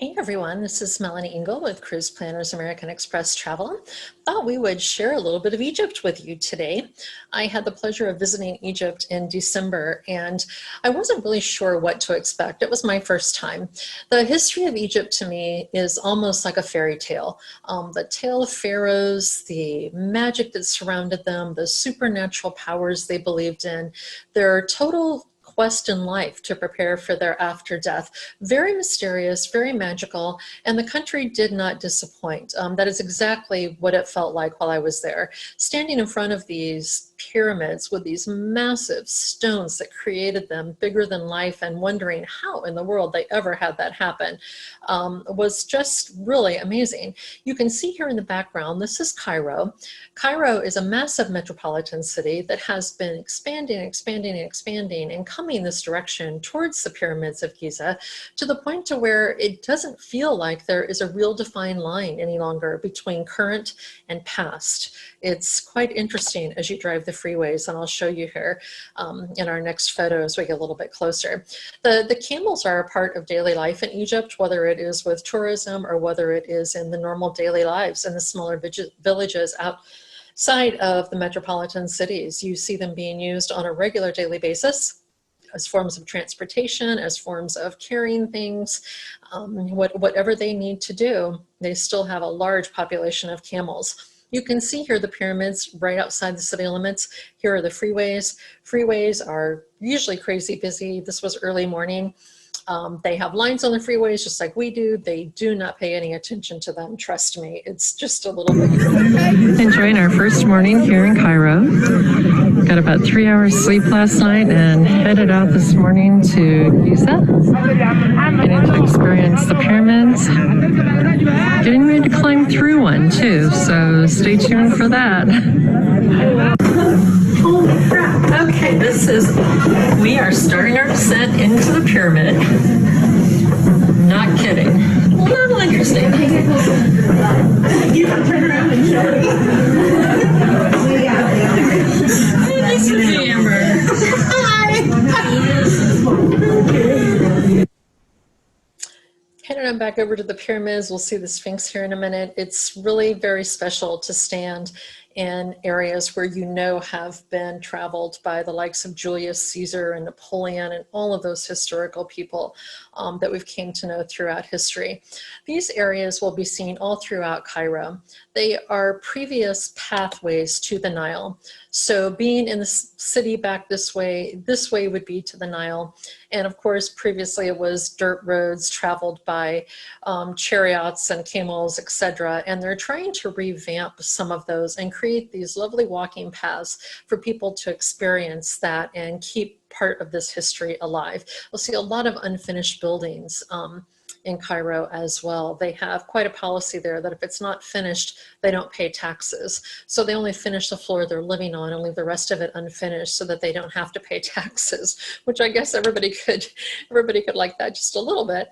Hey everyone, this is Melanie Engel with Cruise Planners American Express Travel. Thought we would share a little bit of Egypt with you today. I had the pleasure of visiting Egypt in December and I wasn't really sure what to expect. It was my first time. The history of Egypt to me is almost like a fairy tale. The tale of pharaohs, the magic that surrounded them, the supernatural powers they believed in, their total quest in life to prepare for their after death. Very mysterious, very magical, and the country did not disappoint. That is exactly what it felt like while I was there. Standing in front of these pyramids with these massive stones that created them, bigger than life, and wondering how in the world they ever had that happen was just really amazing. You can see here in the background, this is Cairo. Cairo is a massive metropolitan city that has been expanding and coming this direction towards the pyramids of Giza to the point to where it doesn't feel like there is a real defined line any longer between current and past. It's quite interesting as you drive the freeways, and I'll show you here in our next photo as we get a little bit closer. The camels are a part of daily life in Egypt, whether it is with tourism or whether it is in the normal daily lives in the smaller villages outside of the metropolitan cities. You see them being used on a regular daily basis as forms of transportation, as forms of carrying things, whatever they need to do. They still have a large population of camels. You can see here the pyramids right outside the city limits. Here are the freeways. Freeways are usually crazy busy. This was early morning. They have lines on the freeways just like we do. They do not pay any attention to them, trust me. It's just a little bit crazy. Enjoying our first morning here in Cairo. Got about 3 hours sleep last night and headed out this morning to Giza. Getting to experience the pyramids. Getting ready to climb through one too, so stay tuned for that. Okay, we are starting our descent into the pyramid. Not kidding. A little interesting. You can turn around and show me. Nice to see you, Amber. Hi. Heading on back over to the pyramids, we'll see the Sphinx here in a minute. It's really very special to stand in areas where you know have been traveled by the likes of Julius Caesar and Napoleon and all of those historical people that we've came to know throughout history. These areas will be seen all throughout Cairo. They are previous pathways to the Nile. So being in the city back this way would be to the Nile. And of course, previously it was dirt roads traveled by chariots and camels, etc. And they're trying to revamp some of those and create these lovely walking paths for people to experience that and keep part of this history alive. We'll see a lot of unfinished buildings in Cairo as well. They have quite a policy there that if it's not finished, they don't pay taxes. So they only finish the floor they're living on and leave the rest of it unfinished so that they don't have to pay taxes, which I guess everybody could like that just a little bit.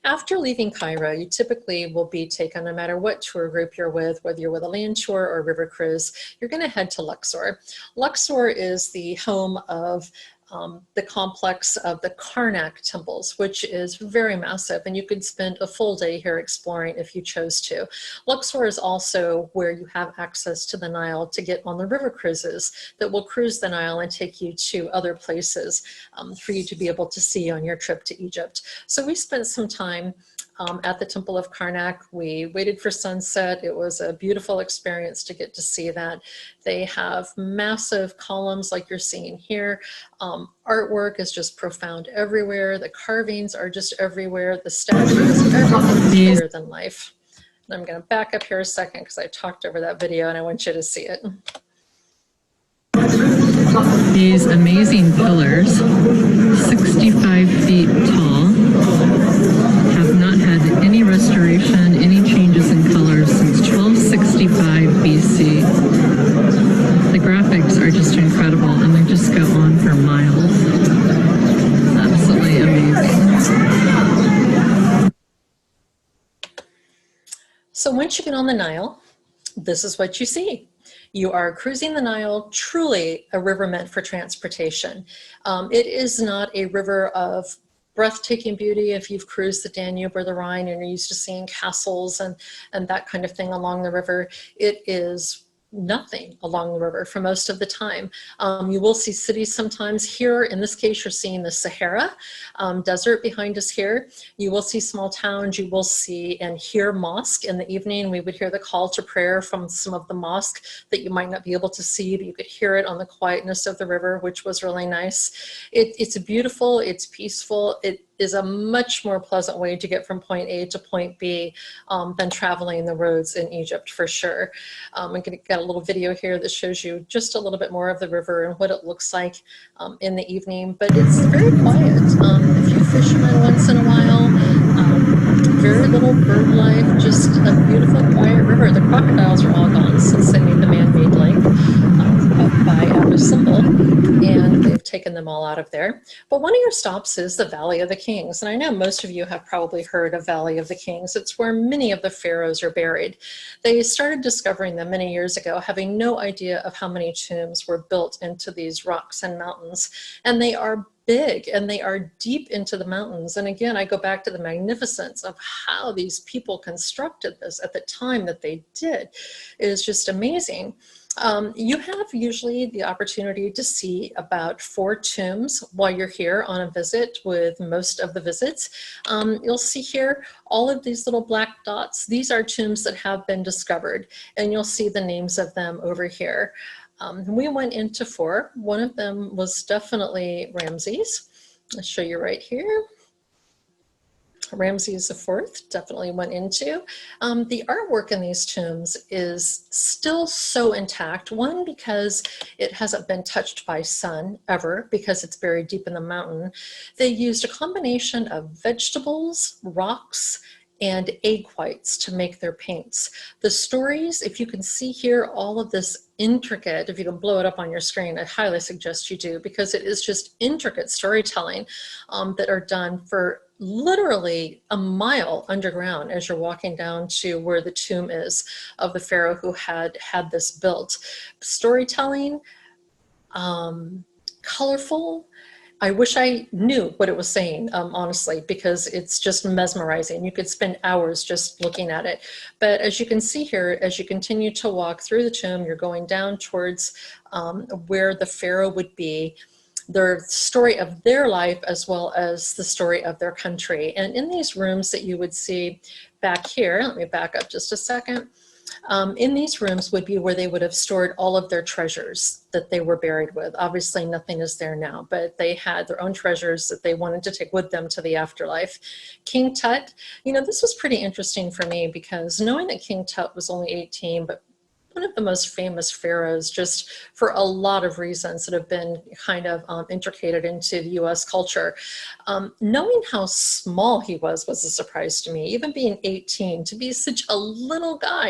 After leaving Cairo, you typically will be taken, no matter what tour group you're with, whether you're with a land tour or a river cruise, you're gonna head to Luxor. Luxor is the home of the complex of the Karnak temples, which is very massive, and you could spend a full day here exploring if you chose to. Luxor is also where you have access to the Nile to get on the river cruises that will cruise the Nile and take you to other places for you to be able to see on your trip to Egypt. So we spent some time at the Temple of Karnak. We waited for sunset. It was a beautiful experience to get to see that. They have massive columns like you're seeing here. Artwork is just profound everywhere. The carvings are just everywhere. The statues, everything is bigger than life. And I'm going to back up here a second because I talked over that video and I want you to see it. These amazing pillars, 65 feet tall, have not had any restoration, any changes in color since 1265 BC. The graphics are just incredible and they just go on for miles. Absolutely amazing. So once you get on the Nile, this is what you see. You are cruising the Nile, truly a river meant for transportation. It is not a river of breathtaking beauty if you've cruised the Danube or the Rhine and you're used to seeing castles and that kind of thing along the river. It is nothing along the river for most of the time. You will see cities sometimes. Here, in this case, you're seeing the Sahara desert behind us here. You will see small towns. You will see and hear mosque in the evening. We would hear the call to prayer from some of the mosque that you might not be able to see, but you could hear it on the quietness of the river, which was really nice. It's beautiful. It's peaceful. It is a much more pleasant way to get from point A to point B than traveling the roads in Egypt, for sure. I'm going to get a little video here that shows you just a little bit more of the river and what it looks like in the evening, but it's very quiet. A few fishermen once in a while, very little bird life, just a beautiful quiet river. The crocodiles are all gone since they made the man-made lake up by Abu Simbel, and they've taken them all out of there. But one of your stops is the Valley of the Kings, and I know most of you have probably heard of Valley of the Kings. It's where many of the pharaohs are buried. They started discovering them many years ago, having no idea of how many tombs were built into these rocks and mountains, and they are big and they are deep into the mountains. And again, I go back to the magnificence of how these people constructed this at the time that they did. It is just amazing. You have usually the opportunity to see about 4 tombs while you're here on a visit with most of the visits. You'll see here all of these little black dots. These are tombs that have been discovered, and you'll see the names of them over here. We went into 4. One of them was definitely Ramses. I'll show you right here. Ramses IV definitely went into. The artwork in these tombs is still so intact. One, because it hasn't been touched by sun ever, because it's buried deep in the mountain. They used a combination of vegetables, rocks, and egg whites to make their paints. The stories, if you can see here, all of this intricate, if you can blow it up on your screen, I highly suggest you do, because it is just intricate storytelling that are done for literally a mile underground as you're walking down to where the tomb is of the pharaoh who had this built. Storytelling, colorful. I wish I knew what it was saying, honestly, because it's just mesmerizing. You could spend hours just looking at it. But as you can see here, as you continue to walk through the tomb, you're going down towards where the pharaoh would be, their story of their life as well as the story of their country. And in these rooms that you would see back here, let me back up just a second. In these rooms would be where they would have stored all of their treasures that they were buried with. Obviously, nothing is there now, but they had their own treasures that they wanted to take with them to the afterlife. King Tut, you know, this was pretty interesting for me because knowing that King Tut was only 18, but one of the most famous pharaohs, just for a lot of reasons that have been kind of intricated into the US culture. Knowing how small he was a surprise to me, even being 18, to be such a little guy.